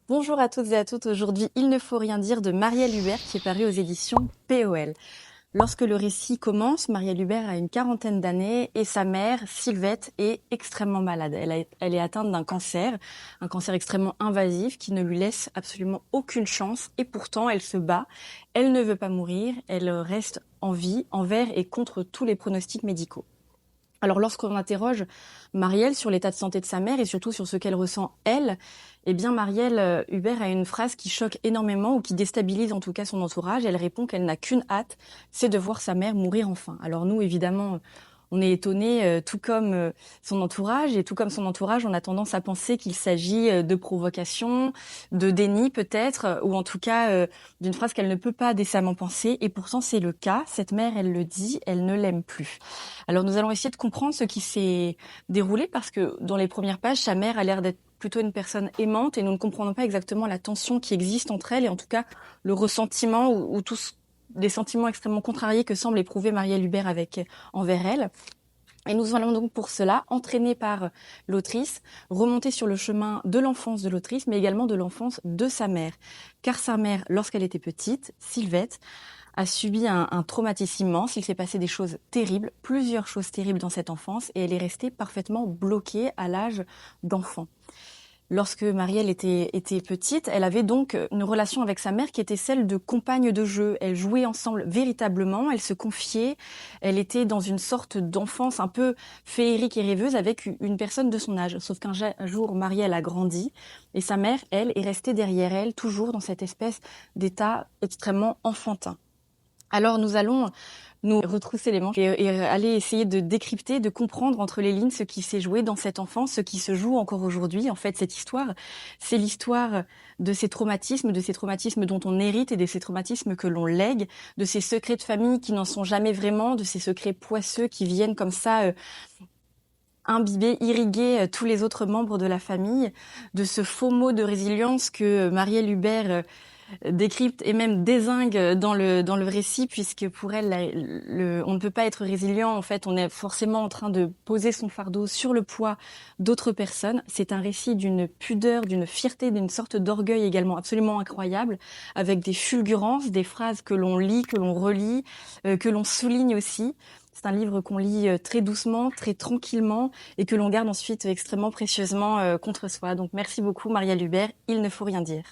Bonjour à toutes et à toutes. Aujourd'hui, Il ne faut rien dire de Marielle Hubert qui est paru aux éditions POL. Lorsque le récit commence, Marielle Hubert a une quarantaine d'années et sa mère, Sylvette, est extrêmement malade. Elle est atteinte d'un cancer, un cancer extrêmement invasif qui ne lui laisse absolument aucune chance et pourtant elle se bat. Elle ne veut pas mourir, elle reste en vie, envers et contre tous les pronostics médicaux. Alors lorsqu'on interroge Marielle sur l'état de santé de sa mère et surtout sur ce qu'elle ressent elle, eh bien Marielle Hubert a une phrase qui choque énormément ou qui déstabilise en tout cas son entourage. Elle répond qu'elle n'a qu'une hâte, c'est de voir sa mère mourir enfin. Alors nous évidemment, on est étonnés, tout comme son entourage, et tout comme son entourage, on a tendance à penser qu'il s'agit de provocation, de déni peut-être, ou en tout cas d'une phrase qu'elle ne peut pas décemment penser. Et pourtant c'est le cas. Cette mère, elle le dit, elle ne l'aime plus. Alors nous allons essayer de comprendre ce qui s'est déroulé parce que dans les premières pages, sa mère a l'air d'être plutôt une personne aimante et nous ne comprenons pas exactement la tension qui existe entre elles et en tout cas le ressentiment ou tous des sentiments extrêmement contrariés que semble éprouver Marielle Hubert envers elle. Et nous allons donc pour cela, entraînés par l'autrice, remonter sur le chemin de l'enfance de l'autrice, mais également de l'enfance de sa mère. Car sa mère, lorsqu'elle était petite, Sylvette, a subi un traumatisme immense. Il s'est passé des choses terribles, plusieurs choses terribles dans cette enfance, et elle est restée parfaitement bloquée à l'âge d'enfant. Lorsque Marielle était petite, elle avait donc une relation avec sa mère qui était celle de compagne de jeu. Elles jouaient ensemble véritablement, elles se confiaient, elle était dans une sorte d'enfance un peu féerique et rêveuse avec une personne de son âge. Sauf qu'un jour, Marielle a grandi et sa mère, elle, est restée derrière elle, toujours dans cette espèce d'état extrêmement enfantin. Alors nous allons nous retrousser les manches et aller essayer de décrypter, de comprendre entre les lignes ce qui s'est joué dans cette enfance, ce qui se joue encore aujourd'hui. En fait, cette histoire, c'est l'histoire de ces traumatismes dont on hérite et de ces traumatismes que l'on lègue, de ces secrets de famille qui n'en sont jamais vraiment, de ces secrets poisseux qui viennent comme ça imbiber, irriguer tous les autres membres de la famille, de ce faux mot de résilience que Marielle Hubert décrypte et même dézingue dans le récit, puisque pour elle, on ne peut pas être résilient. En fait, on est forcément en train de poser son fardeau sur le poids d'autres personnes. C'est un récit d'une pudeur, d'une fierté, d'une sorte d'orgueil également absolument incroyable, avec des fulgurances, des phrases que l'on lit, que l'on relit, que l'on souligne aussi. C'est un livre qu'on lit très doucement, très tranquillement et que l'on garde ensuite extrêmement précieusement contre soi. Donc merci beaucoup Marielle Hubert, Il ne faut rien dire.